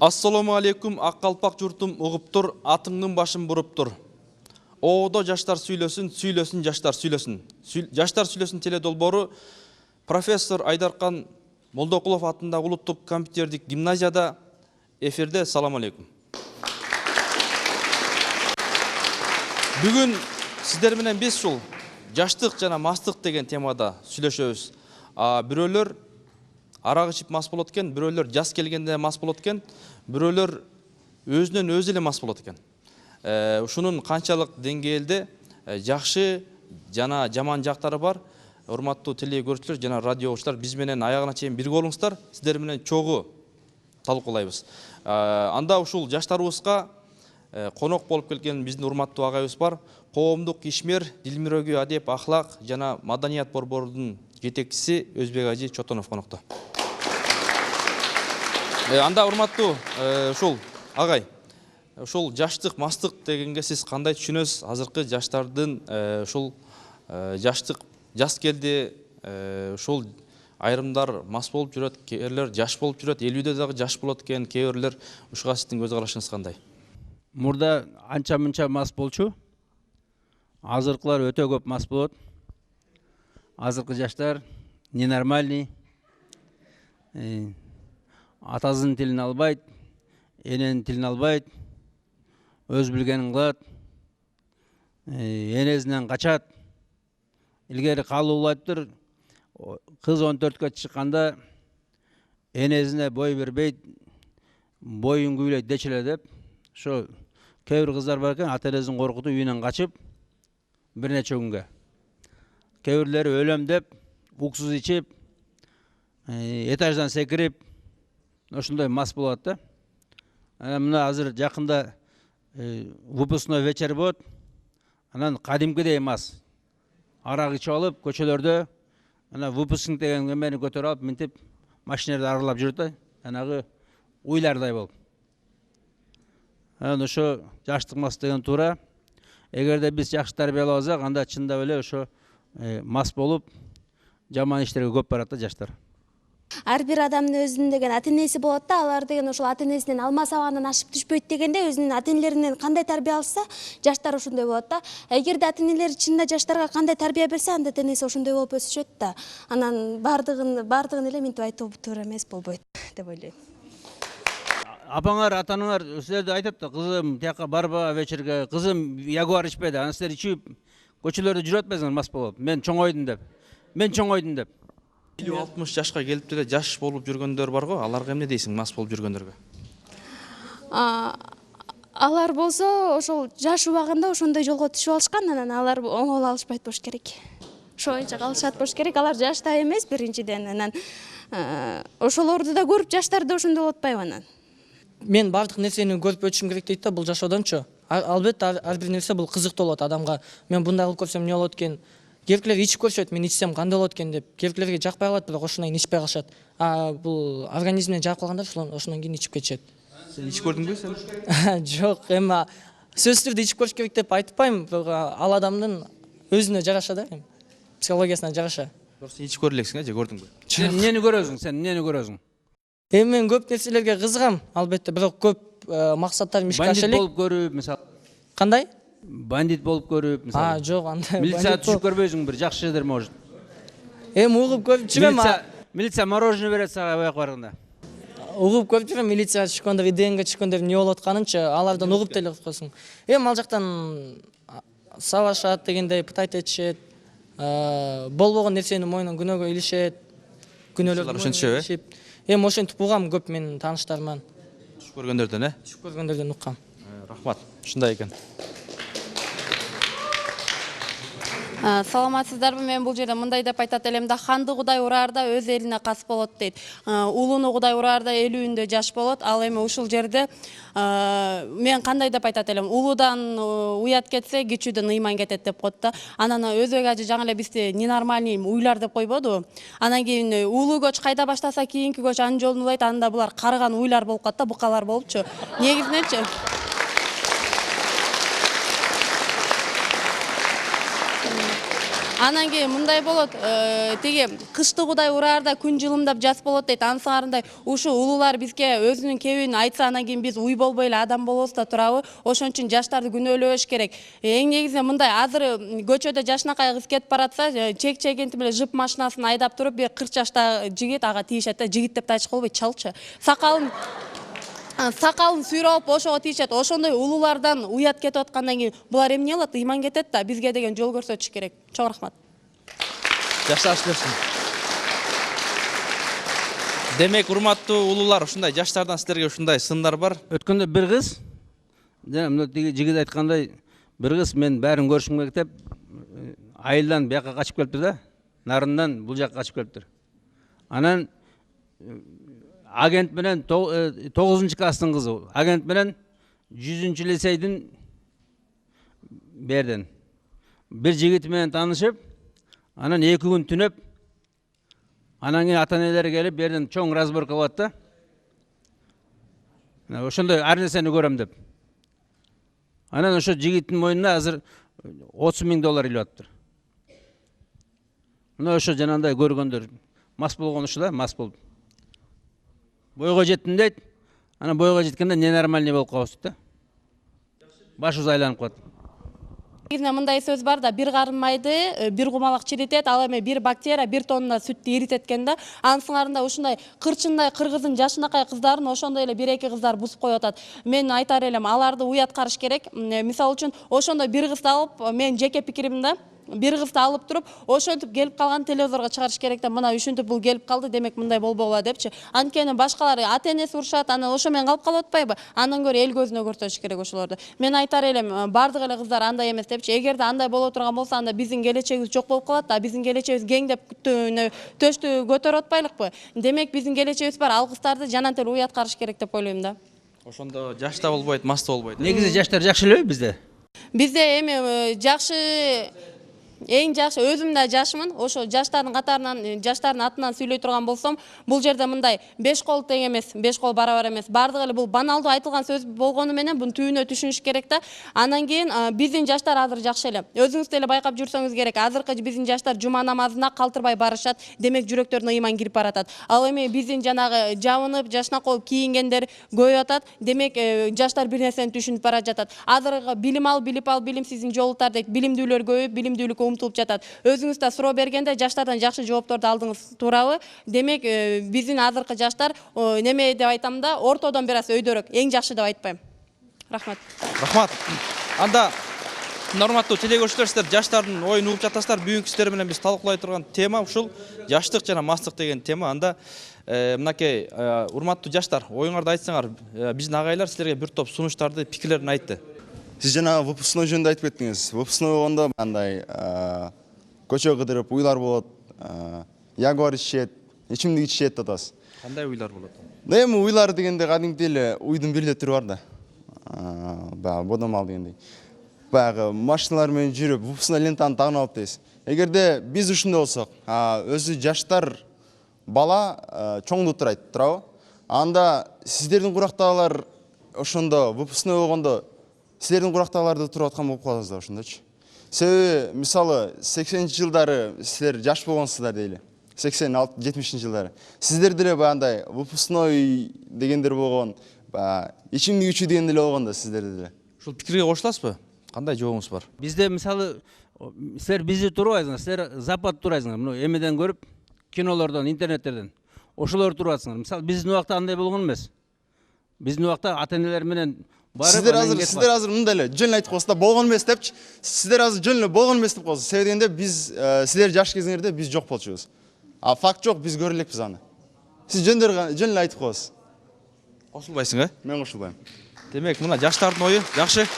Ассаламу алейкум, ак калпак журтум угуп тур, атыңдын башын буруп тур. Оодо жаштар сүйлөсүн, сүйлөсүн жаштар сүйлөсүн. Жаштар сүйлөсүн теледолбоору профессор Айдаркан Молдокулов атындагы улуттук компьютердик гимназияда эфирде. Салам алейкум. Бүгүн сиздер менен биз ушул жаштык жана мастык деген темада сүйлөшөбүз. Бирөөлөр арак ичип мас болот экен, бирөөлөр жас келгенде мас болот экен, бирөөлөр өзүнөн өзү эле мас болот экен. Ушунун канчалык деңгээлде жакшы жана жаман жактары бар. Урматтуу теле көрүүчүлөр жана радио угуучулар, биз менен аягына чейин бирге болуңуздар. Сиздер менен чогуу талкуулайбыз. Анда ушул жаштарыбызга конок болуп келген биздин урматтуу агайыбыз бар. Коомдук ишмер, дил мирөгүү, адеп, ахлак жана маданият борборунун жетекчиси Өзбек Ажи Чотонов конокто. Анда урматтуу ушул агай, ушул жаштык, мастык дегенге сиз кандай түшүнөсүз? Азыркы жаштардын ушул жаштык жас келди, ушул айрымдар мас болуп жүрөт, кээрлер жаш болуп жүрөт, 50-дө дагы жаш болот экен, кээрлер. Ушуга сиздин көз карашыңыз кандай? Мурда анча-мынча мас болчу. Азыркылар өтө көп мас болот. Азыркы жаштар ненормальный. Атасынын тилин албайт, эненин тилин албайт, өз билгенин кылат, энесинен качат. Илгери калуулайтыр, кыз 14-кө чыкканда энесине бой бербейт, боюн күйлөйт дечеле деп. Ошо кээ бир кыздар бар экен, ата-энесин коркутуп үйүнөн качып бир нече күнгө. Кээ бирлери өлөм деп, уксус ичип, этаждан секирип, ошондой мас болот да. Мына азыр жакында выпускной вечер болот. Анан кадимкидей мас. Арак ичип алып, көчөлөрдө ана выпускник деген эмени көтөрүп алып, минтип машинелерди аралап жүрөт да. Анагы уйлардай болуп. Анан ошо жаштык мас деген туура. Эгерде биз жакшы тарбиялабасак, анда чындап эле ошо мас болуп, жаман иштерге көп барат да жаштар. Ар бир адамдын өзүнүн деген ата-энеси болот да, алар деген ошол ата-энесинен алма сабагынан ашып түшпөйт дегенде, өзүнүн ата-энелеринен кандай тарбия алса, жаштар ошондой болот да. Эгерде ата-энелер чынында жаштарга кандай тарбия берсе, анда ата-энеси ошондой болуп өсүшөт да. Анан бардыгын эле минтип айтуу туура эмес болбойт деп ойлойм. Апаңар, атаңар силерди айтат да, кызым, тияка барба вечерге, кызым, ягуар ичпе да. Аны силер ичип көчөлөрдө жүрөт атпайсыңар мас болуп. Мен чоңойдум деп. 50-60 жашка келип деле жаш болуп жүргөндөр бар го, аларга эмне дейсиң, мас болуп жүргөндөргө? Алар болсо ошол жаш убагында ошондой жолго түшүп алышкан, анан алар оңол алышпайт болуш керек. Ошо боюнча калышат болуш керек. Алар жашта эмес биринчиден, анан ошолорду да көрүп жаштар да ошондой болуп атпайбы анан? Мен бардык нерсени көрүп өтүшүм керек дейт да, бул жашоодончу. Албетте ар бир нерсе бул кызыктуу болот адамга. Мен мындай кылып көрсөм эмне болот экен? Керкелер ичип көрүшөт, мен ичсем кандай болот экен деп. Керкелерге жакпай калат, бирок ошондон кийин ичпей калышат. Бул организмине жагып калганда ошондон кийин ичип кетишет. Сен ичип көрдүңбү сен? Жок, эми сөзсүз түрдө ичип көрүш керек деп айтпайм, бирок ал адамдын өзүнө жараша да, психологиясына жараша. Сен ичип көрө элексиң, же көрдүңбү? Сен эмнени көрөсүң? Мен көп нерселерге кызыгам, албетте, бирок көп максаттарым ишке ашып элек. Бандит болуп көрүп, мисалы. Кандай? Бандит болуп көрүп, мисалы. Жок, андай. Милиция түшүп көрбөйсүң, бир жакшы жерлер может. Угуп көрүп жүрөм. Милиция мороженое берет сага бияка барганда. Угуп көрүп жүрөм, милиция түшкөндө, ИДНге түшкөндө эмне болуп атканынчы, алардан угуп деле койсуң. Ал жактан сабашат дегендей пытать этишет. Болбогон нерсени мойнун күнөөгө илишет. Күнөөлөр ошентишеби? Ошентип угам көп менин тааныштарыман. Түшүп көргөндөрдөн, Түшүп көргөндөрдөн уккам. Рахмат. Ушундай экен. Саламатсыздарбы, мен бул жерде мындай деп айтат элем да, ханды Кудай ураарда өз элине кас болот дейт. Улууну Кудай ураарда элүүндө жаш болот. Ал эми ушул жерде мен кандай деп айтат элем, улуудан уят кетсе, кичүүдөн ыйман кетет деп коет да. Анан өзбек ажы жаңы эле бизде ненормальный уйлар деп койбодубу? Анан кийин улуу көч кайда баштаса, кийинки көч анын жолун улайт. Анда булар карыган уйлар болуп калат да, букалар болупчу. Негизиненчи анан кийин мындай болот, тиги кышты Кудай ураарда күн жылымдап жаз болот дейт. Ансыңарындай ушу улуулар бизге өзүнүн кебин айтса, анан кийин биз уй болбой эле адам болобуз да турабы. Ошон үчүн жаштарды күнөөлөбөш керек. Эң негизинен мындай, азыр көчөдө жашынакай кыз кетип баратса, чек-чекинти менен жып машинасын айдап туруп, бир 40 жаштагы жигит ага тийишет да, жигит деп айтышка болбойт, чалчы. Сакалын сүйрөп ошого тийишет. Ошондой улуулардан уят кетип аткандан кийин булар эмне кылат? Ыйман кетет да, бизге деген жол көрсөтүш керек. Чоң рахмат. Жаштар иштешсин. Демек, урматтуу улуулар, ушундай жаштардан силерге ушундай сындар бар. Өткөндө бир кыз, жана мына тиги жигит айткандай, бир кыз мен бәрін көрүшүмгө кетип, айылдан бияка качып келиптир да, нарындан бул жакка качып келиптир. Анан агент менен 9 класстын кызы, агент менен 100 лицейдин берден бир жигит менен таанышып, анан 2 күн түнөп, анан кийин ата-энелери келип, берден чоң разборка болот да. Ошондой ар нерсени көрөм деп. Анан ошо жигиттин мойнуна азыр $30,000 илип атыптыр. Мына ошо жанагындай көргөндөр мас болгон ушул да, мас болуп. Бойго жеттим дейт. Анан бойго жеткенде ненормальный болуп калабыз да. Башыбыз айланып калат. Негизинен мындай сөз бар да, бир карын майды бир кумалак чиритет, ал эми бир бактерия 1 тонна сүттү эритет экен да. Ансыңарында ушундай кырчындай кыргыздын жашынакай кыздарын ошондой эле 1-2 кыздар бузуп коюп атат. Мен айтар элем, аларды уяткарыш керек. Мисалы үчүн, ошондой бир кызды алып, мен жеке пикирим да, бир кызды алып туруп, ошентип келип калган телевизорго чыгарыш керек да, мына ушинтип бул келип калды, демек мындай болбогула депчи. Анткени башкалар ата-энеси урушат, анан ошо менен калып калып атпайбы? Андан көрө эл көзүнө көрсөтүш керек ошолорду. Мен айтар элем, бардык эле кыздар андай эмес депчи. Эгерде андай боло турган болсо, анда биздин келечегибиз жок болуп калат да, биздин келечегибиз кең деп төштү көтөрүп атпайлыкпы? Демек биздин келечегибиз бар, ал кыздарды жанан эле уяткарыш керек деп ойлойм да. Ошондо жаш да болбойт, мас да болбойт. Негизи жаштар жакшы элеби бизде? Бизде эми жакшы, эң жакшы, өзүм да жашмын. Ошо жаштардын катарынан, жаштардын атынан сүйлөй турган болсом, бул жерде мындай 5 кол тең эмес, 5 кол барабар эмес. Бардык эле бул баналдуу айтылган сөз болгону менен бунун түбүнө түшүнүш керек да. Анан кийин биздин жаштар азыр жакшы эле. Өзүңүз деле байкап жүрсөңүз керек. Азыркы биздин жаштар жума намазына калтырбай барышат. Демек жүрөктөрүнө ыйман кирип баратат. Ал эми биздин жанагы жабынып, жашнакол кийингендер көбөйүп атат. Демек жаштар бир нерсени түшүнүп бара жатат. Азыркы билим ал, билимсиздин жолутар дейт. Билимдүүлөр көбөйүп, билимдүүлүккө умтулуп жатат. Өзүңүз да суроо бергенде жаштардан жакшы жоопторду алдыңыз, туурабы? Демек биздин азыркы жаштар неме деп айтам да, ортодон бир аз өйдөрөк, эң жакшы деп айтпайм. Рахмат. Рахмат. Анда урматтуу телекөрүүчүлөр, силер жаштардын оюн угуп жатасыздар. Бүгүнкү сиздер менен биз талкуулай турган тема ушул жаштык жана мастык деген тема. Анда мынакей урматтуу жаштар, оюңарды айтсаңар, биздин агайлар силерге бир топ сунуштарды, пикирлерин айтты. Сиз жана выпускной жөнүндө айтып кеттиңиз. Выпускной болгондо андай көчө кыдырып уйлар болот, ягуар ичет, ичимдик ичет атабыз. Кандай уйлар болот? Эми уйлар дегенде кадимки эле уйдун бир эле түрү бар да. Баягы бодомал дегендей. Баягы машиналар менен жүрүп, выпускной лентаны тагып алып дейсиз. Эгерде биз ушундай болсок, өзү жаштар бала чоңду турайт, туурабы? Анда сиздердин курактагылар ошондо выпускной болгондо силердин курактагыларды туруп аткан болуп каласыз да ошондочу. Себеби мисалы 80-жылдары силер жаш болгонсуздар дейли. 86-70 жылдары. Сиздер деле баягындай выпускной дегендер болгон, ичимдик ичүү деген деле болгон да сиздерде деле. Ушул пикирге кошуласызбы? Кандай жообуңуз бар? Бизде мисалы силер бизди турбайсыңар, силер запад турайсыңар. Мына эмеден көрүп, кинолордон, интернеттерден. Ошолор турасыңар. Мисалы биздин убакта андай болгон эмес. Биздин убакта ата-энелер менен Сиздер азыр мындай эле жөн айтып коесуздар, болгон эмес депчи. Сиздер азыр жөн эле болгон эмес деп коесуз. Себеби дегенде биз силер жаш кезиңерде биз жок болчубуз. Факт жок, биз көрө элекпиз аны. Сиз жөн эле айтып коесуз. Кошулбайсың, Мен кошулбайм. Демек, мына жаштардын ою жакшы.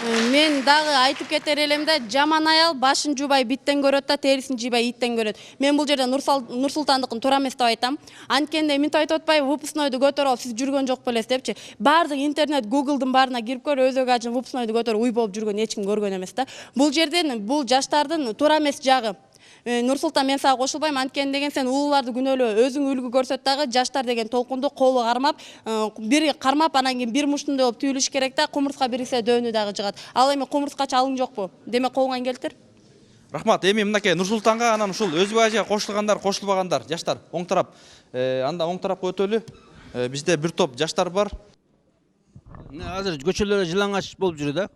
Мен дагы айтып кетер элем да, жаман аял башын жубай биттен көрөт да, терисин жыйбай иттен көрөт. Мен бул жерде Нурсултандыкын туура эмес деп айтам. Анткенде мынтип айтып атпайбы, выпускнойду көтөрүп сиз жүргөн жок белесиз депчи. Баардык интернет, Google'дын баарына кирип көр, өзү кажын выпускнойду көтөрүп уй болуп жүргөн эч ким көргөн эмес да. Бул жерден бул жаштардын туура эмес жагы. Нурсултан, мен сага кошулбайм, анткени деген сен улууларды күнөөлөө, өзүң үлгү көрсөт дагы, жаштар деген толкунду колу кармап, бири кармап, анан кийин бир муштундай болуп түйүлүш керек да, кумурска бириксе дөөнү дагы жыгат. Ал эми кумурскачы алың жокпу? Демек колуңан келтир. Рахмат. Эми мынакей Нурсултанга анан ушул Өзбек ажыга кошулгандар, кошулбагандар, жаштар оң тарап. Анда оң тарапка өтөлү. Бизде бир топ жаштар бар. Азыр көчөлөрдө жылаңач болуп жүрүп да.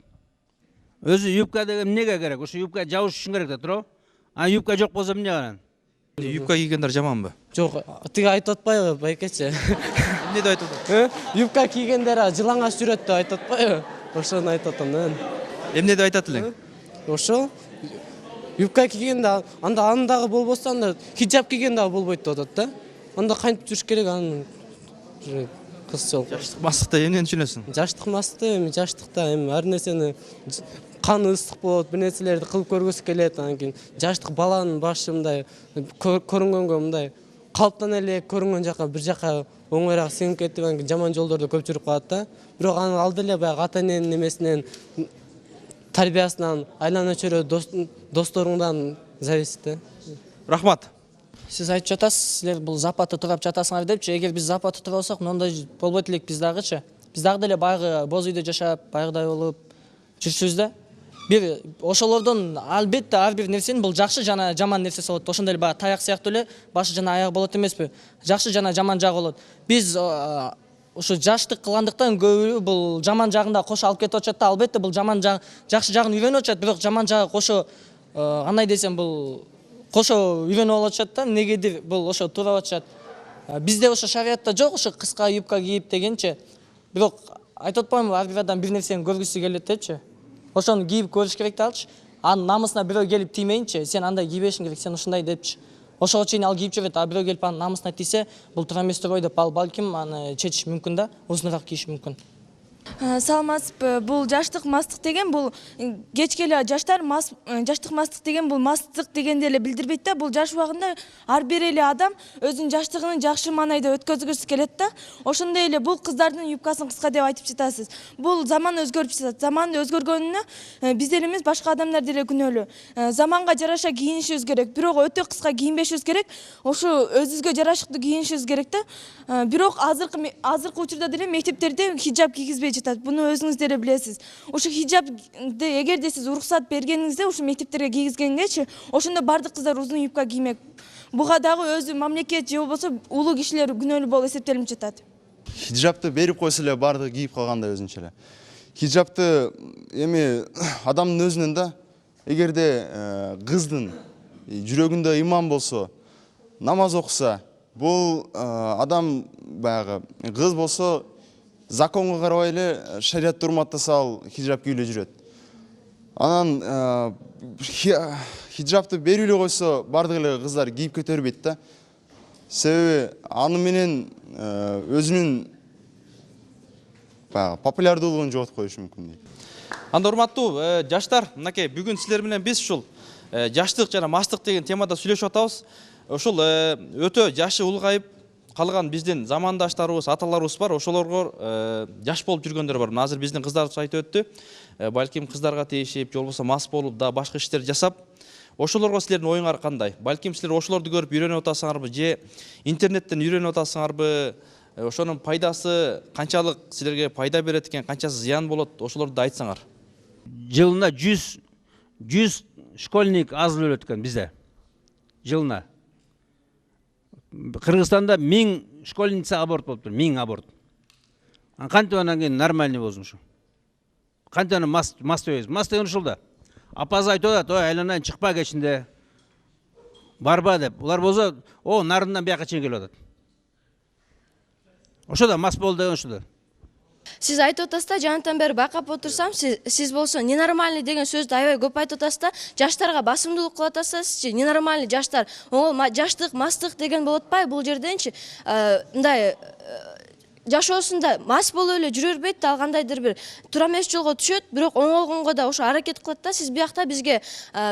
Өзү юбка деген эмнеге керек? Ушу юбка жабыш үчүн керек да, туурабы? А юбка жок болсо эмне анан? Юбка кийгендер жаманбы? Жок, тиги айтып атпайбы, байкечи? Эмне деп айтып атат? Юбка кийгендер жылаңач жүрөт деп айтып атпайбы? Ошону айтып атам да. Эмне деп айтат элең? Ошо юбка кийгенде анда андагы болбосо анда хиджаб кийгенде болбойт деп атат да. Анда кантип жүрүш керек анын кызчылык. Жаштык мастыкта эмнени түшүнөсүң? Жаштык масты, эми жаштыкта эми ар нерсени каны ыстык болот, бир нерселерди кылып көргүсү келет, анан кийин жаштык баланын башы мындай көрүнгөнгө мындай калыптан эле көрүнгөн жака бир жака оңоюраак сиңип кетип, анан кийин жаман жолдордо көп жүрүп калат да. Бирок анын ал деле баягы ата эненин эмесинен, тарбиясынан, айлана чөйрө досторуңдан зависит да. Рахмат. Сиз айтып жатасыз, силер бул западта турап жатасыңар депчи. Эгер биз западта тура болсок, мондай болбойт элек биз дагычы. Биз дагы деле баягы боз үйдө жашап, баягыдай болуп жүрсүбүз да. Бир ошолордон албетте ар бир нерсенин бул жакшы жана жаман нерсеси болот. Ошондой эле баягы таяк сыяктуу эле башы жана аягы болот эмеспи? Жакшы жана жаман жагы болот. Биз ушу жаштык кылгандыктан көбү бул жаман жагын да кошо алып кетип атышат да. Албетте бул жаман жагы, жакшы жагын үйрөнүп атышат, бирок жаман жагы кошо кандай десем бул кошо үйрөнүп алып атышат да. Негедир бул ошо туурап атышат. Бизде ошо шариатта жок ошо кыска юбка кийип дегенчи. Бирок айтып атпаймынбы, ар бир адам бир нерсени көргүсү келет депчи. Ошону кийип көрүш керек да алчы. Анын намысына бирөө келип тиймейинчи, сен андай кийбешиң керек, сен ушундай депчи. Ошого чейин ал кийип жүрөт, а бирөө келип анын намысына тийсе, бул туура эмес турбой деп ал балким аны чечиш мүмкүн да, узунураак кийиш мүмкүн. Саламатсызбы? Бул жаштык мастык деген бул кечке эле жаштар жаштык мастык деген бул мастык дегенди эле билдирбейт да. Бул жаш убагында ар бир эле адам өзүнүн жаштыгын жакшы маанайда өткөзгүсү келет да. Ошондой эле бул кыздардын юбкасын кыска деп айтып жатасыз. Бул заман өзгөрүп жатат. Заман өзгөргөнүнө биз деле эмес, башка адамдар деле күнөөлүү. Заманга жараша кийинишибиз керек, бирок өтө кыска кийинбешибиз керек. Ошо өзүбүзгө жарашыктуу кийинишибиз керек да. Бирок азыркы учурда деле мектептерде хиджаб кийгизбей жатат. Буну өзүңүз деле билесиз. Ушу хиджабды эгерде сиз уруксат бергениңизде ушу мектептерге кийгизгенгечи, ошондо бардык кыздар узун юбка киймек. Буга дагы өзү мамлекет же болбосо улуу кишилер күнөөлүү болуп эсептелип жатат. Хиджабты берип койсо эле бардыгы кийип калгандай өзүнчө эле. Хиджабты эми адамдын өзүнөн да, эгерде кыздын жүрөгүндө иман болсо, намаз окуса, бул адам баягы кыз болсо законго карабай эле шариатты урматтаса ал хиджаб кийип эле жүрөт. Анан хиджабты берип эле койсо бардык эле кыздар кийип кете бербейт да. Себеби аны менен өзүнүн баягы популярдуулугун жоготуп коюшу мүмкүн дейт. Анда урматтуу жаштар, мынакей бүгүн силер менен биз ушул жаштык жана мастык деген темада сүйлөшүп атабыз. Ушул өтө жашы улгайып калган биздин замандаштарыбыз, аталарыбыз бар. Ошолорго жаш болуп жүргөндөр бар. Азыр биздин кыздарыбыз айтып өттү. Балким кыздарга тийишип, же болбосо мас болуп да башка иштер жасап, ошолорго силердин оюңар кандай? Балким силер ошолорду көрүп үйрөнүп атасыңарбы, же интернеттен үйрөнүп атасыңарбы? Ошонун пайдасы канчалык силерге пайда берет экен, канчасы зыян болот? Ошолорду да айтсаңар. Жылына 100 школьник аз өлөт экен бизде. Жылына. Кыргызстанда 1000 школьница аборт болуп тур, 1000 аборт. Кантип анан кийин нормальный болсун ушу? Кантип анан мас өйөбүз? Мас деген ушул да. Апасы айтып атат, ой, айланайын чыкпа кечинде. Барба деп. Улар болсо, нарындан бияка чейин келип атат. Ошо да мас болду деген ушул да. Сиз айтып атасыз да, жанатан бери байкап отурсам, сиз болсо ненормальный деген сөздү аябай көп айтып атасыз да, жаштарга басымдуулук кылып атасызчы. Ненормальный жаштар, жаштык, мастык деген болуп атпайбы бул жерденчи? Мындай жашоосунда мас болуп эле жүрө бербейт да, ал кандайдыр бир туура эмес жолго түшөт, бирок оңолгонго да ошо аракет кылат да. Сиз биякта бизге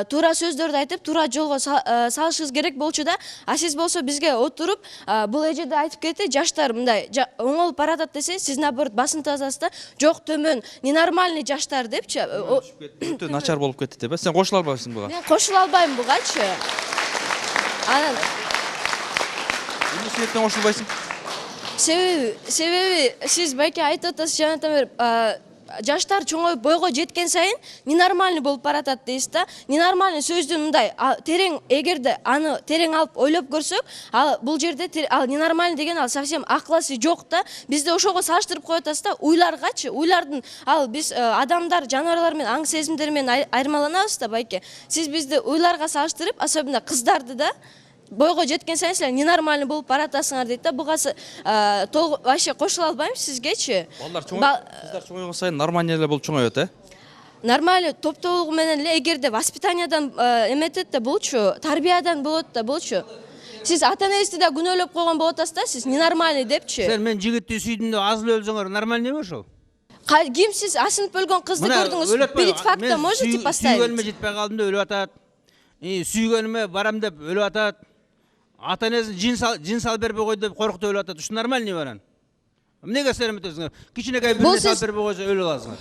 туура сөздөрдү айтып, туура жолго салышыңыз керек болчу да. А сиз болсо бизге отуруп, бул эжеде айтып кетти, жаштар мындай оңолуп баратат десе, сиз наоборот басынтып атасыз да. Жок, төмөн, ненормальный жаштар депчи. Өтө начар болуп кетти деп. Сен кошула албайсың буга? Мен кошула албайм бугачы. Анан Эмне себептен кошулбайсың? себеби сиз байке айтып атасыз, жанатан жаштар чоңоюп бойго жеткен сайын ненормальный болуп баратат дейсиз да. Ненормальный сөздүн мындай терең, эгерде аны терең алып ойлоп көрсөк, ал бул жерде ал ненормальный деген ал совсем акласы жок да. Бизде ошого салыштырып коюп атасыз да. Уйларгачы, уйлардын ал биз адамдар, жаныбарлар менен, аң сезимдер менен айырмаланабыз да байке. Сиз бизди уйларга салыштырып, особенно кыздарды да бойго жеткен сайын силер ненормальный болуп баратасыңар дейт да. Бугасы вообще кошула албайм сизгечи. Кыздар чоңойгон сайын нормальный эле болуп чоңоет, Нормальный топтолугу менен эле, эгерде воспитаниядан эметет да болчу, тарбиядан болот да болчу. Сиз ата-энеңизди да күнөөлөп койгон болуп атасыз да, сиз ненормальный депчи. Сен мен жигитти сүйдүм деп аз эле өлсөңөр нормальный эмес ошол? Ким сиз асынып өлгөн кызды көрдүңүз? Перед фактом можете поставить? Сүйгөнүмө жетпей калдым деп өлүп атат. Сүйгөнүмө барам деп өлүп атат. Ата-энесин жин салып бербей кой деп коркутуп өлүп атат. Ушу нормальный баран. Эмнеге силер эметесиңер? Кичинекей бир салып бербей койсо өлүп аласыңар.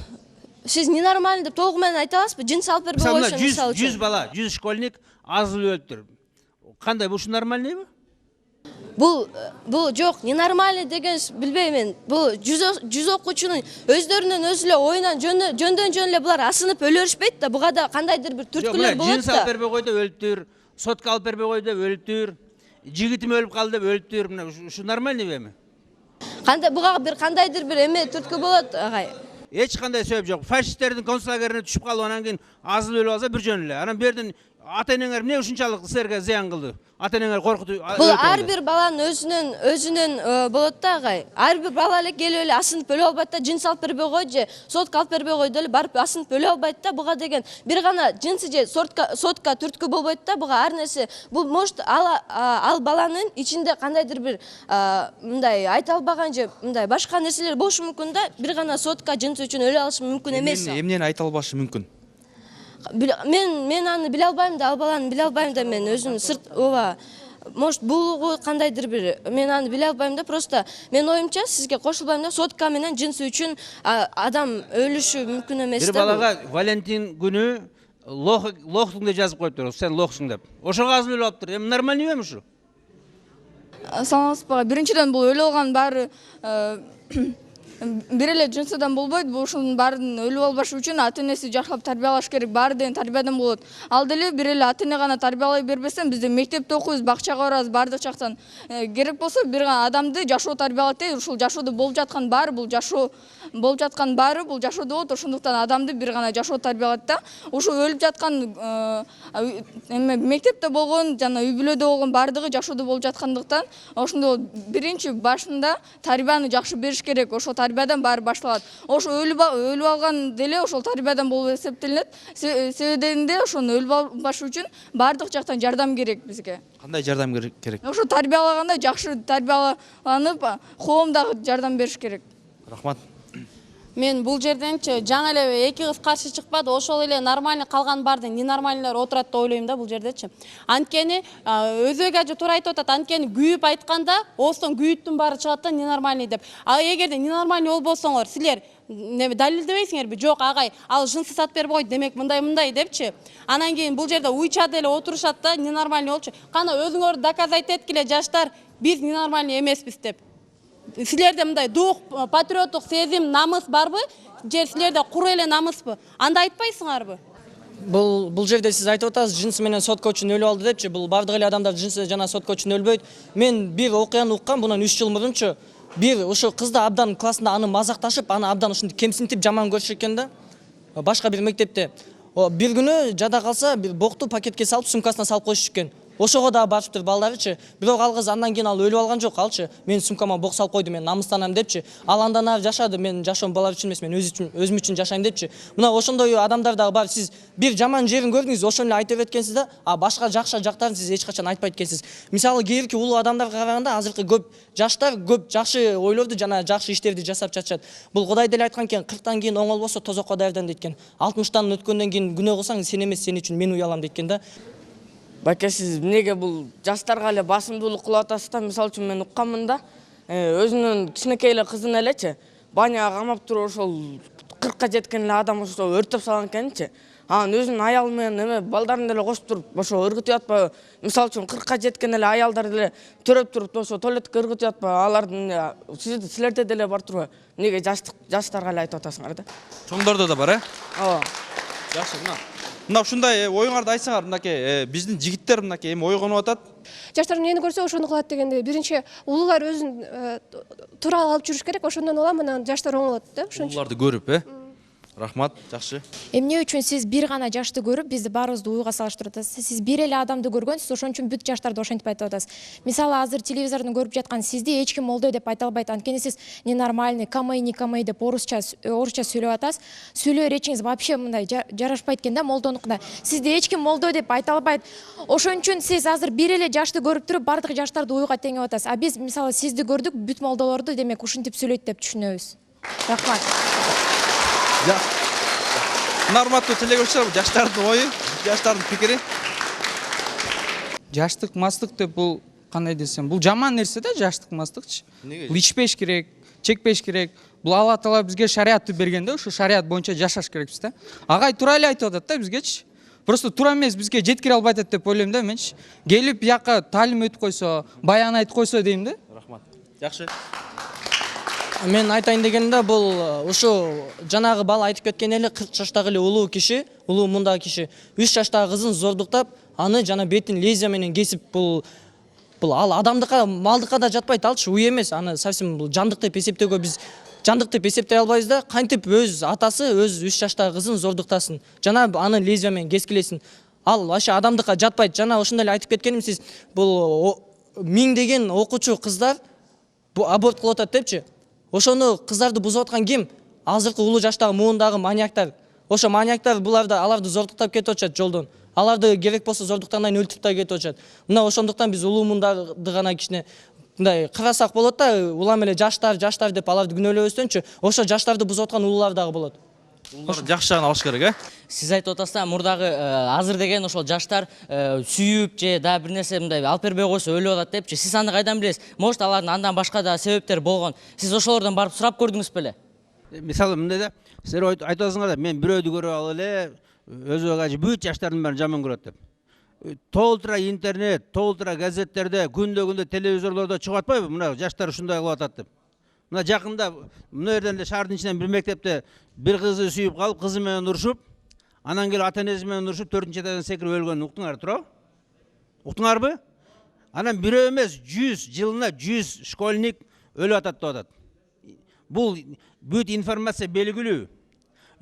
Сиз ненормальный деп толугу менен айта аласызбы? Жин салып бербей койсо мисалы үчүн. 100 бала, 100 школьник аз эле өлүптүр. Кандай бул нормальныйбы? Бул жок, ненормальный деген билбейм. Бул 100 окуучунун өздөрүнүн өзү эле оюнан жөндөн жөн эле булар асынып өлө беришпейт да. Буга да кандайдыр бир түрткүлөр болот да. Жин салып бербей кой деп өлүптүр. Сотка алып бербей кой деп өлүптүр. Жигитим өлүп калды деп өлүптүр. Мына ушу нормальный эми? Кандай буга бир кандайдыр бир эме түрткү болот, агай. Эч кандай себеп жок. Фашисттердин концлагерине түшүп калып, анан кийин аз эле өлүп алса бир жөн эле. Анан бердин ата-энеңер эмне ушунчалык силерге зыян кылды? Ата-энеңер коркутуп. Бул ар бир баланын өзүнүн болот да, агай. Ар бир бала эле келип эле асынып өлө албайт да, жин салып бербей кой же сотка алып бербей кой деле барып асынып өлө албайт да. Буга деген бир гана жинси же сотка түрткү болбойт да. Буга ар нерсе бул может ал баланын ичинде кандайдыр бир мындай айта албаган же мындай башка нерселер болушу мүмкүн да. Бир гана сотка жинси үчүн өлө алышы мүмкүн эмес. Эмнени айта албашы мүмкүн? Мен аны биле албайм да, ал баланы биле албайм да, мен өзүм сырт может булугу кандайдыр бир, мен аны биле албайм да. Просто мен оюмча сизге кошулбайм да. Сотка менен жинси үчүн адам өлүшү мүмкүн эмес да. Бир балага Валентин күнү лохтуң деп жазып коюптур, сен лохсуң деп. Ошого аз өлүп алыптыр. Эми нормальный эми ушу? Саламатсызбы? Биринчиден бул өлүп алган баары бир эле жынсыдан болбойт. Бул ушунун баарын өлүп албашы үчүн ата-энеси жакшылап тарбиялаш керек. Баары деген тарбиядан болот. Ал деле бир эле ата-эне гана тарбиялай бербесен, бизде мектепте окуйбуз, бакчага барабыз, баардык жактан керек болсо бир гана адамды жашоо тарбиялайт дейт. Ушул жашоодо болуп жаткан баары бул жашоо жашоодо болот. Ошондуктан адамды бир гана жашоо тарбиялайт да. Ушул өлүп жаткан мектепте болгон жана үй бүлөдө болгон баардыгы жашоодо болуп жаткандыктан ошондо биринчи башында тарбияны жакшы бериш керек. Ошо тарбиядан баары башталат. Ошо өлүп алган деле ошол тарбиядан болуп эсептелинет. Себебинде ошону өлүп албаш үчүн баардык жактан жардам керек бизге. Кандай жардам керек? Ошо тарбиялаганда жакшы тарбияланып, коом дагы жардам бериш керек. Рахмат. Мен бул жерденчи жаңы эле эки кыз каршы чыкпады, ошол эле нормальный калган баардын ненормальныйлар отурат деп ойлойм да бул жердечи. Анткени өзөк ажы туура айтып атат, анткени күйүп айтканда оостон күйүттүн баары чыгат да ненормальный деп. А эгерде ненормальный болбосоңор, силер далилдебейсиңерби? Жок, агай, ал жынсы сатып бербей койду, демек мындай депчи. Анан кийин бул жерде уйча деле отурушат да, ненормальный болчу. Кана өзүңөр доказать эткиле жаштар, биз ненормальный эмеспиз деп. Силерде мындай дух, патриоттук сезим, намыс барбы? Же силерде кур эле намыспы? Анда айтпайсыңарбы? Бул жерде сиз айтып атасыз, жинси менен сотка үчүн өлүп алды депчи. Бул бардык эле адамдар жинси жана сотка үчүн өлбөйт. Мен бир окуяны уккам, bundan 3 жыл мурунчу. Бир ушу кызды абдан классында аны мазакташып, аны абдан ушинтип кемсинтип жаман көрүшөр экен да. Башка бир мектепте. Бир күнү жада калса, бир бокту пакетке салып, сумкасына салып коюшуп экен. ошого дагы барыптыр балдарычы. Бирок ал кыз андан кийин ал өлүп алган жок, алчы. Мен сумкама бок салып койду, мен намыстанам депчи. Ал андан ары жашады, мен жашоом балар үчүн эмес, мен өзүм үчүн жашайм депчи. Мына ошондой адамдар дагы бар. Сиз бир жаман жерин көрдүңүз, ошону эле айтып өткенсиз да, а башка жакшы жактарын сиз эч качан айтпайт экенсиз. Мисалы кээинки улуу адамдарга караганда азыркы көп жаштар көп жакшы ойлорду жана жакшы иштерди жасап жатышат. Бул Кудай деле айткан экен, 40тан кийин оңол болсо тозокко даярдан дейт экен. 60тан өткөндөн кийин күнөө кылсаң сен эмес, сен үчүн мен уялам дейт экен да. Баке, сиз эмнеге бул жаштарга эле басымдуулук кылып атасыз да? Мисалы үчүн мен укканмын да, өзүнүн кичинекей эле кызын элечи баняга камап туруп ошол 40ка жеткен эле адам ошо өртөп салган экенчи. Анан өзүнүн аялы менен эме балдарын деле кошуп туруп ошо ыргытып атпайбы? Мисалы үчүн 40ка жеткен эле аялдар деле төрөп туруп ошо туалетке ыргытып атпайбы? Алардын силерде деле бар турбайбы? Эмнеге жаштарга эле айтып атасыңар да? Чоңдордо да бар, Ооба. Жакшы, мына ушундай оюңарды айтсаңар, мынакей биздин жигиттер мынакей эми ойгонуп атат. Жаштар эмнени көрсө ошону кылат дегенде, биринчи улуулар өзүн туура алып жүрүш керек, ошондон улам анан жаштар оңолот да, ошончу. Улууларды көрүп, Рахмат, жакшы. Эмне үчүн сиз бир гана жашты көрүп, бизди баарыбызды уйга салыштырып атасыз? Сиз бир эле адамды көргөнсүз, ошон үчүн бүт жаштарды ошентип айтып атасыз. Мисалы, азыр телевизордон көрүп жаткан сизди эч ким молдой деп айта албайт. Анткени сиз ненормальный, камай деп орусча сүйлөп атасыз. Сүйлөө речиңиз вообще мындай жарашпайт экен да, молдонукуна. Сизди эч ким молдой деп айта албайт. Ошон үчүн сиз азыр бир эле жашты көрүп туруп, бардык жаштарды уйга теңеп атасыз. А биз мисалы сизди көрдүк, бүт молдолорду демек ушинтип сүйлөйт деп түшүнөбүз. Рахмат. Урматтуу телегөрүүчүлөр, жаштардын ою, жаштардын пикири. Жаштык мастык деп бул кандай десем, бул жаман нерсе да, жаштык мастыкчы. Бул ичпеш керек, чекпеш керек. Бул Алла Таала бизге шариатты берген да, ушу шариат боюнча жашаш керекпиз да. Агай туура эле айтып атат да бизгечи. Просто туура эмес, бизге жеткире албай атат деп ойлойм да менчи. Келип бияка таалим өтүп койсо, баян айтып койсо дейм да. Рахмат. Жакшы. Мен айтайын дегенде бул ушу жанагы бала айтып кеткен эле 40 жаштагы эле улуу киши, улуу мундагы киши 3 жаштагы кызын зордуктап, аны жана бетин лезвия менен кесип, бул ал адамдыкка, малдыкка да жатпайт, алчы, уй эмес. Аны совсем бул жандык деп эсептөөгө биз жандык деп эсептей албайбыз да. Кантип өз атасы өз 3 жаштагы кызын зордуктасын, жана аны лезвия менен кескилесин. Ал вообще адамдыкка жатпайт. Жана ошондой эле айтып кеткеним, сиз бул миңдеген окуучу кыздар аборт кылып атат депчи. Ошону кыздарды бузуп аткан ким? Азыркы улуу жаштагы муундагы маньяктар. Ошо маньяктар аларды зордуктап кетип атышат жолдон. Аларды керек болсо зордуктандан өлтүрүп да кетип атышат. Мына ошондуктан биз улуу мундагы гана кичине мындай карасак болот да, улам эле жаштар деп аларды күнөөлөбөстөнчү, ошо жаштарды бузуп аткан улуулар дагы болот. Улууларды жакшы жагын алыш керек, Сиз айтып атасыз да, мурдагы азыр деген ошол жаштар сүйүп же да бир нерсе мындай алып бербей койсо өлүп атат депчи. Сиз аны кайдан билесиз? Может, алардын андан башка да себептер болгон. Сиз ошолордон барып сурап көрдүңүз беле? Мисалы мындай да, силер айтып атасыңар да, мен бирөөдү көрүп алып эле өзү кажы бүт жаштардын баарын жаман көрөт деп. Толтура интернет, толтура газеттерде, күндө телевизорлордо чыгып атпайбы? Мына жаштар ушундай кылып атат деп. Мына жакында мына жерден эле шаардын ичинен бир мектепте бир кызы сүйүп калып, кызы менен урушуп, анан келип ата-энеси менен урушуп 4-этаждан секирип өлгөнүн уктуңар, туурабы? Уктуңарбы? Анан бирөө эмес, 100 жылына 100 школьник өлүп атат деп атат. Бул бүт информация белгилүү.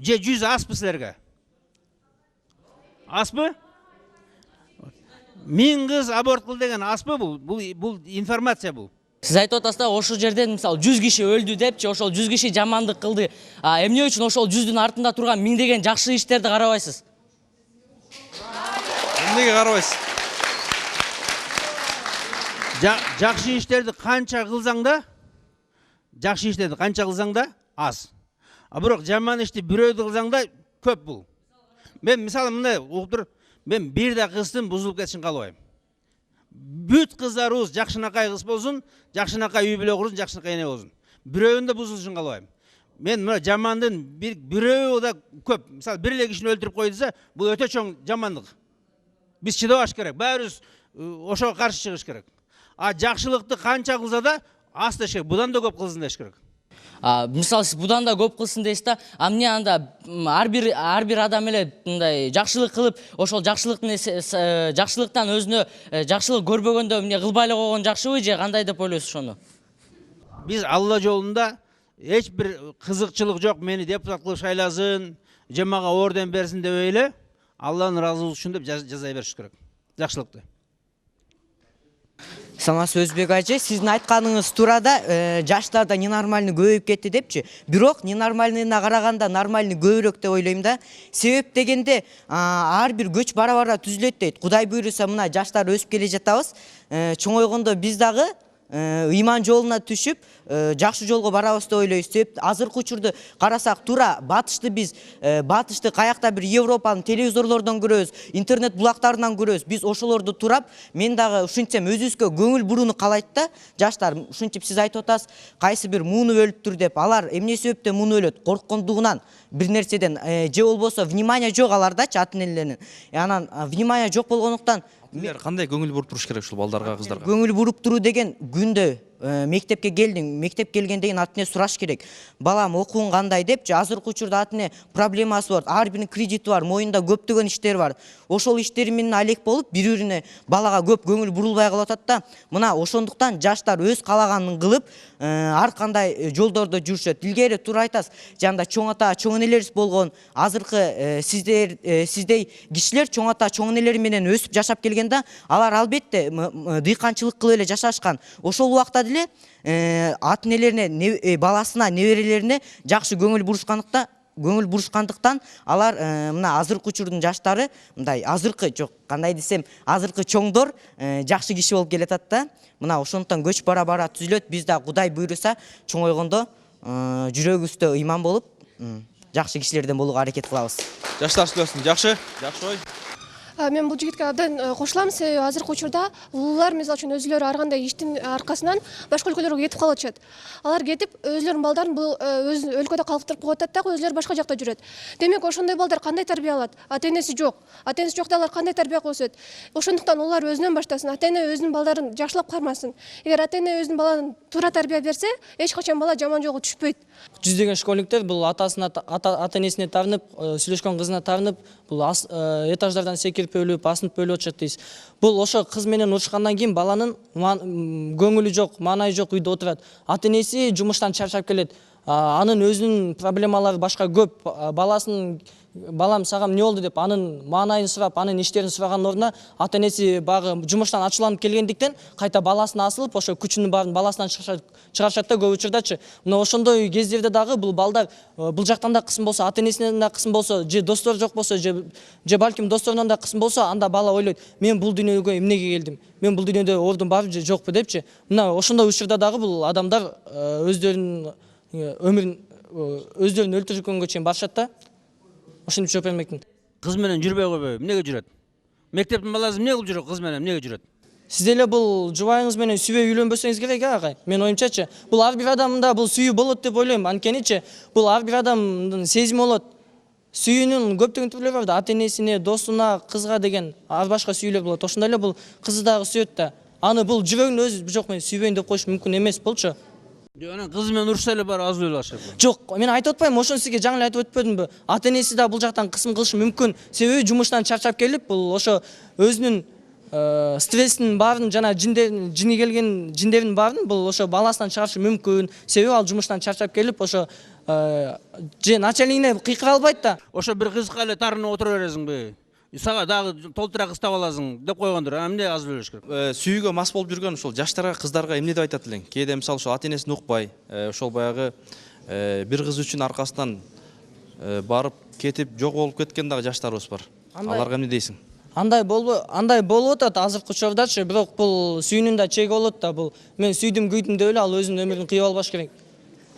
Же 100 аспы силерге? Аспы? 1000 кыз аборт кыл деген аспы бул? Бул информация бул. Сиз айтып атасыз да, ошол жерден мисалы 100 киши өлдү депчи, ошол 100 киши жамандык кылды. Эмне үчүн ошол 100дүн артында турган миңдеген жакшы иштерди карабайсыз? Эмнеге карабайсыз? Жакшы иштерди канча кылсаң да, аз. А бирок жаман ишти бирөөдү кылсаң да көп бул. Мен мисалы мындай уктур, мен бир да кыздын бузулуп кетишин каалабайм. Бүт кыздарыбыз жакшынакай кыз болсун, жакшынакай үй бүлө курсун, жакшынакай эне болсун. Бирөөнүн да бузулушун каалабайм. Мен мына жамандын бирөө да көп. Мисалы бир эле кишини өлтүрүп койду десе, бул өтө чоң жамандык. Биз чыдабаш керек. Баарыбыз ошого каршы чыгыш керек. А жакшылыкты канча кылса да аз деш керек. Будан да көп кылсын деш керек. Мисалы сиз будан да көп кылсын дейсиз да, эмне анда ар бир адам эле мындай жакшылык кылып, ошол жакшылыктан өзүнө жакшылык көрбөгөндө эмне кылбай эле койгон жакшыбы же кандай деп ойлойсуз ошону? Биз Алла жолунда эч бир кызыкчылык жок, мени депутат кылып шайласын, же мага орден берсин деп эле Алланын ыраазылыгы үчүн деп жаза бериш керек. Жакшылыкты. Самас Өзбек ажы, сіздің айтқаныңыз турада жаштарда ненормальный көбейіп кетті депчі. Бирок ненормальныйына қарағанда нормальный көбірек деп ойлаймын да. Себеп дегенде әрбір көч бара-бара түзіледі дейді. Құдай бұйырса мына жаштар өсіп келе жатабыз. Чоңойгондо біз дағы ыйман жолуна түшүп, жакшы жолго барабыз деп ойлойбуз. Себеп азыркы учурду карасак туура батышты биз батышты каякта бир Европанын телевизорлордон көрөбүз, интернет булактарынан көрөбүз. Биз ошолорду турап, мен дагы ушунча өзүбүзгө көңүл бурууну каалайт да, жаштар ушунчип сиз айтып атасыз, кайсы бир муну өлүптүр деп. Алар эмне себептен муну өлөт? Корккондугунан, бир нерседен, же болбосо внимание жок алардачы ата-энелеринин. Анан внимание жок болгондуктан кандай көңүл буруп туруш керек ушул балдарга, кыздарга? Көңүл буруп туруу деген күндө мектепке келдиң, мектеп келгенден ата-эне сураш керек. Балам окуун кандай депчи, азыркы учурда ата-эне проблемасы бар, ар биринин кредити бар, моюнда көптөгөн иштер бар. Ошол иштери менен алек болуп, бири-бирине балага көп көңүл бурулбай калып атат да. Мына ошондуктан жаштар өз каалаганын кылып, ар кандай жолдордо жүрүшөт. Илгери туура айтасыз, жанда чоң ата, чоң энелерибиз болгон, азыркы сиздей кишилер чоң ата, чоң энелери менен өсүп жашап келген да, алар албетте дыйканчылык кылып эле жашашкан. Ошол убакта деле ата-энелерине, баласына, неберелерине жакшы көңүл бурушкандыктан алар мына азыркы учурдун жаштары мындай азыркы жок, кандай десем, азыркы чоңдор жакшы киши болуп келатат да. Мына ошондуктан көч бара-бара түзүлөт. Биз да Кудай буйруса чоңойгондо жүрөгүбүздө ыйман болуп, жакшы кишилерден болууга аракет кылабыз. Жаштар сүйлөсүн. Жакшы ой. Мен бул жигитке абдан кошулам. Себеби азыркы учурда улуулар мисалы үчүн өзүлөрү ар кандай иштин аркасынан башка өлкөлөргө кетип калып атышат. Алар кетип өзүлөрүнүн балдарын бул өз өлкөдө калыптырып коюп атат да, өзүлөрү башка жакта жүрөт. Демек ошондой балдар кандай тарбия алат? Ата-энеси жок. Ата-энеси жокта алар кандай тарбия кылып өсөт? Ошондуктан улар өзүнөн баштасын. Ата-эне өзүнүн балдарын жакшылап кармасын. Эгер ата-эне өзүнүн баланы туура тарбия берсе, эч качан бала жаман жолго түшпөйт. Жүздөгөн школьниктер бул ата-энесине табынып, сүйлөшкөн кызына табынып, бул этаждардан секирип өлүп, асынып өлүп атышат дейсиз. Бул ошо кыз менен урушкандан кийин баланын көңүлү жок, маанайы жок үйдө отурат. Ата-энеси жумуштан чарчап келет. Анын өзүнүн проблемалары башка көп. Балам сага эмне болду деп анын маанайын сурап, анын иштерин сураган ордуна ата-энеси багы жумуштан ачууланып келгендиктен кайта баласына асылып, ошо күчүнүн баарын баласынан чыгарышат да көп учурдачы. Мына ошондой кездерде дагы бул балдар бул жактан да кысым болсо, ата-энесинен да кысым болсо, же достор жок болсо, же балким досторунан да кысым болсо, анда бала ойлойт: мен бул дүйнөгө эмнеге келдим? Мен бул дүйнөдө ордум барбы же жокпу депчи. Мына ошондой учурда дагы бул адамдар өздөрүнүн өмүрүн өздөрүн өлтүргөнгө чейин барышат да. Ошентип жооп бермекмин. Кыз менен жүрбөй койбойбу? Эмнеге жүрөт? Мектептин баласы эмне кылып жүрөт? Кыз менен эмнеге жүрөт? Сиз деле бул жубайыңыз менен сүйбөй үйлөнбөсөңүз керек, агай. Мен оюмчачы, бул ар бир адамда бул сүйүү болот деп ойлойм. Анткеничи, бул ар бир адамдын сезими болот. Сүйүүнүн көптөгөн түрлөрү бар да, ата-энесине, досуна, кызга деген ар башка сүйүүлөр болот. Ошондой эле бул кызды дагы сүйөт да. Аны бул жүрөгүнүн өзү жок, мен сүйбөйм деп коюш мүмкүн эмес болчу. Анан кызы менен урушса эле баары азыр ойлашат. Жок, мен айтып атпайм, ошону сизге жаңы эле айтып өтпөдүмбү? Ата-энеси да бул жактан кысым кылышы мүмкүн. Себеби жумуштан чарчап келип, бул ошо өзүнүн стрессинин баарын жана жини келген жиндеринин баарын бул ошо баласынан чыгарышы мүмкүн. Себеби ал жумуштан чарчап келип, ошо же начальнине кыйкыра албайт да. Ошо бир кызга эле тарынып отура бересиңби? Сага дагы толтура кыз таап аласың деп койгондур. Эмне азыр ойлош керек? Сүйүүгө мас болуп жүргөн ушул жаштарга, кыздарга эмне деп айтат элең? Кээде мисалы ошол ата-энесин укпай, ошол баягы бир кыз үчүн аркасынан барып кетип жок болуп кеткен дагы жаштарыбыз бар. Аларга эмне дейсиң? Андай болуп атат азыркы учурдачы, бирок бул сүйүүнүн да чеги болот да. Бул мен сүйдүм, күйдүм деп эле ал өзүнүн өмүрүн кыйып албаш керек.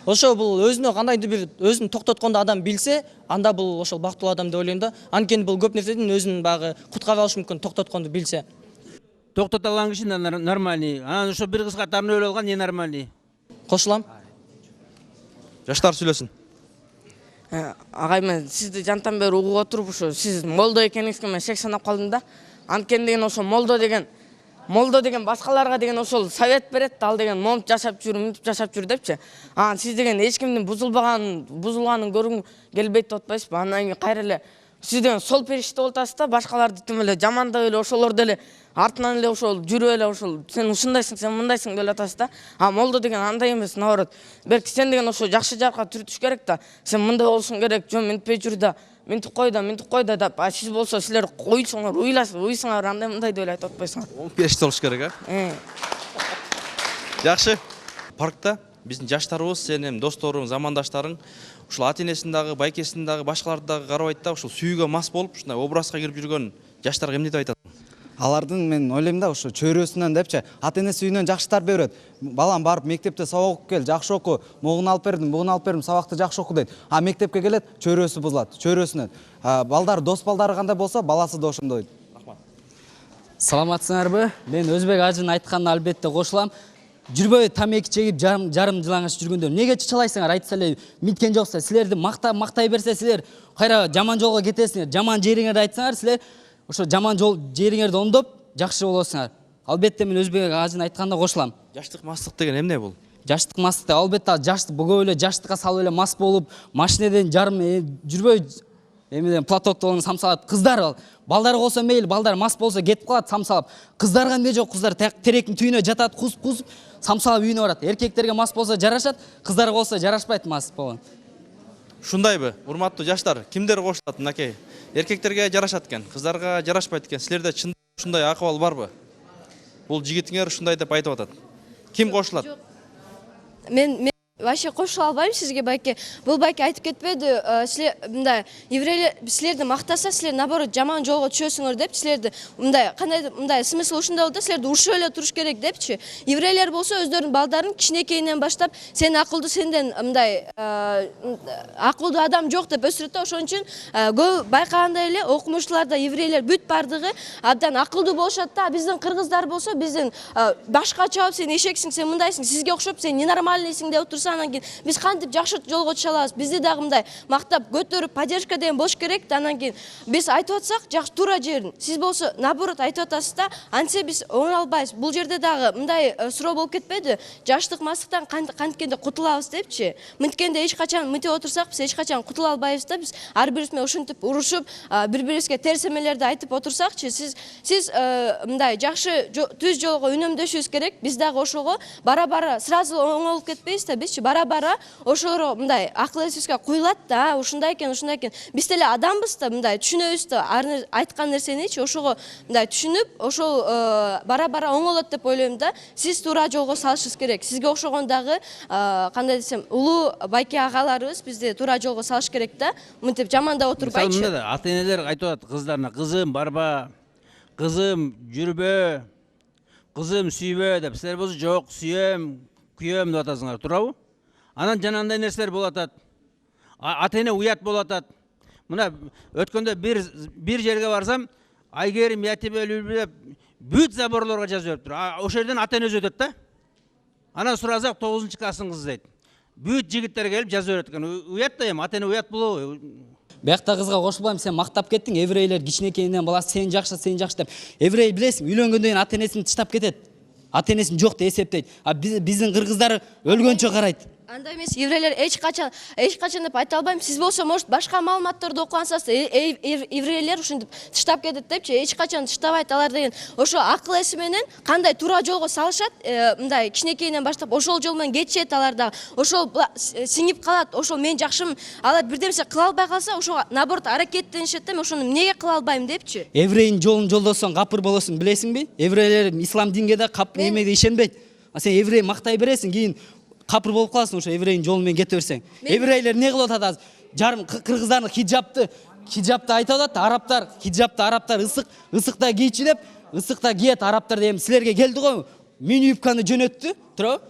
Ошо бул өзүнө кандайдыр бир өзүн токтотконду адам билсе, анда бул ошол бактылуу адам деп ойлойм да. Анткени бул көп нерседен өзүн багы куткара алышы мүмкүн, токтотконду билсе. Токтото алган киши нормальный. Анан ошо бир кызга тарынып өлүп алган ненормальный. Кошулам. Жаштар сүйлөсүн. Агай, мен сизди жантан бери угуп отуруп, ошо сиз молдо экениңизге мен шек санап калдым да. Анткени деген ошо молдо деген башкаларга деген ошол совет берет, ал деген момуп жашап жүр, мынтип жашап жүр депчи. Сиз деген эч кимдин бузулганын көргүң келбейт деп атпайсызбы? Андан кийин кайра эле сиз деген сол периште болуп атасыз да, башкаларды тим эле жамандап эле ошолор деле артынан эле ошол жүрүп эле ошол сен ушундайсың, сен мындайсың деп атасыз да. Молдо деген андай эмес, наоборот. Белки сен деген ошо жакшы жакка түртүш керек да. Сен мындай болушуң керек, жөн мынтпей жүр да, мынтип кой да деп. Сиз болсо силер уйсуңар, андай мындай деп эле айтып атпайсыңар. Периште болуш керек, а? Жакшы. Паркта биздин жаштарыбыз, сенин досторуң, замандаштарың ушул ата энесин дагы, байкесин дагы, башкаларды дагы карабайт да, ушул сүйүүгө мас болуп, ушундай образга кирип жүргөн жаштарга эмне деп айтасың? Алардын мен ойлойм да, ушу чөйрөсүнөн депчи, ата энеси үйүнөн жакшы тарбия берет. Балам барып мектепте сабак окуп кел, жакшы оку, могуну алып бердим, сабакты жакшы оку дейт. А мектепке келет, чөйрөсү бузулат, чөйрөсүнөн. Балдар, дос балдары кандай болсо, баласы да ошондой. Саламатсыңарбы? Мен Өзбек ажынын айтканына албетте кошулам. Жүрбөй тамеки чегип жарым жылаңаш жүргөндөр эмнеге чычалайсыңар? Айтса эле миткен жокса, силерди мактай берсе, силер кайра жаман жолго кетесиңер. Жаман жериңерди айтсаңар, силер ошо жаман жол жериңерди оңдоп, жакшы болосуңар. Албетте мен Өзбек ажынын айтканына кошулам. Жаштык мастык деген эмне бул? Жаштык мастык албетте жаштык бүгө эле жаштыкка салып эле мас болуп, машинеден жарым жүрбөй эмеден платоктон самсалап, кыздар балдар болсо мейли, балдар мас болсо кетип калат самсалап. Кыздарга эмне жок? Кыздар теректин түйүнө жатат, кузуп, самсалап үйүнө барат. Эркектерге мас болсо жарашат, кыздарга болсо жарашпайт мас болгон. Ушундайбы, урматтуу жаштар, кимдер кошулат мынакей? Эркектерге жарашат экен, кыздарга жарашпайт экен. Силерде чындап ушундай акыбал барбы? Бул жигитиңер ушундай деп айтып атат. Ким кошулат? Мен вообще кошула албайм сизге, байке. Бул байке айтып кетпеди, силер мындай еврейлер силерди мактаса, силер наоборот жаман жолго түшөсүңөр деп, силерди мындай смысл ушундай болду, силерди урушуп эле туруш керек депчи. Еврейлер болсо өздөрүнүн балдарын кичинекейинен баштап, сен акылдуу, сенден мындай акылдуу адам жок деп өсүрөт да. Ошон үчүн көп байкагандай эле окумуштууларда еврейлер бүт бардыгы абдан акылдуу болушат да. Биздин кыргыздар болсо, биздин башкача болуп, сен эшексиң, сен мындайсың, сизге окшоп, сен ненормальныйсың деп отурса, анан кийин биз кантип жакшы жолго түшө алабыз? Бизди дагы мындай мактап, көтөрүп, поддержка деген болуш керек да. Анан кийин биз айтып атсак, жакшы туура жерин. Сиз болсо наоборот айтып атасыз да, антсе биз оңой албайбыз. Бул жерде дагы мындай суроо болуп кетпеди? Жаштык мастыктан канткенде кутулабыз депчи? Мынткенде эч качан мынтип отурсак, биз эч качан кутула албайбыз да. Биз ар бирибиз менен ушинтип урушуп, бири-бирибизге терс эмелерди айтып отурсакчы, сиз мындай жакшы түз жолго үнөмдөшүбүз керек. Биз дагы ошого бара-бара сразу оңолуп кетпейбиз да. Биз бара-бара ошолор мындай акыл эсибизге куюлат да, ушундай экен. Биз деле адамбыз да, мындай түшүнөбүз да, айткан нерсеничи ошого мындай түшүнүп, ошол бара-бара оңолот деп ойлойм да. Сиз туура жолго салышыңыз керек. Сизге окшогон дагы кандай десем, улуу байке агаларыбыз бизди туура жолго салыш керек да. Мынтип жамандап отурбайчы. Мисалы мында ата энелер айтып атат кыздарына: кызым барба, кызым жүрбө, кызым сүйбө деп. Силер болсо жок, сүйөм, күйөм деп атасыңар, туурабы? Анан жанагындай нерселер болуп атат. Ата эне уят болуп атат. Мына өткөндө бир жерге барсам, Айгерим, я тебя люблю деп бүт заборлорго жазып бериптир. Ошол жерден ата эне өтөт да. Анан сурасак 9-класстын кызы дейт. Бүт жигиттер келип жазып берет экен. Уят да эми, ата эне уят болобу? Биякта кызга кошулбайм, сен мактап кеттиң, еврейлер кичинекейинен баласы сен жакшы деп. Еврей билесиң, үйлөнгөндөн кийин ата энесин тыштап кетет. Ата энесин жок деп эсептейт. А биздин кыргыздар өлгөнчө карайт. Андай эмес, еврейлер эч качан деп айта албайм. Сиз болсо, может, башка маалыматтарды окугансыз, еврейлер ушинтип тыштап кетет депчи, эч качан тыштабайт. Алар деген ошо акыл эси менен кандай туура жолго салышат, мындай кичинекейинен баштап ошол жол менен кетишет. Алар да ошол сиңип калат. Ошол мен жакшым, алар бирдемсе кыла албай калса, ошого наоборот аракеттенишет да. Мен ошону эмнеге кыла албайм депчи. Еврейдин жолун жолдосоң капыр болосуң, билесиңби? Еврейлер ислам динге да эмеге ишенбейт. А сен еврей мактай бересиң, кийин капыр болуп каласың, ошо еврейдин жолу менен кете берсең. Еврейлер не кылып атат? Жарым кыргыздардын хиджапты айтып атат. Арабтар ысыкта кийчи деп, ысыкта киет арабтар деп. Силерге келди го, мини юбканы жөнөттү, туурабы?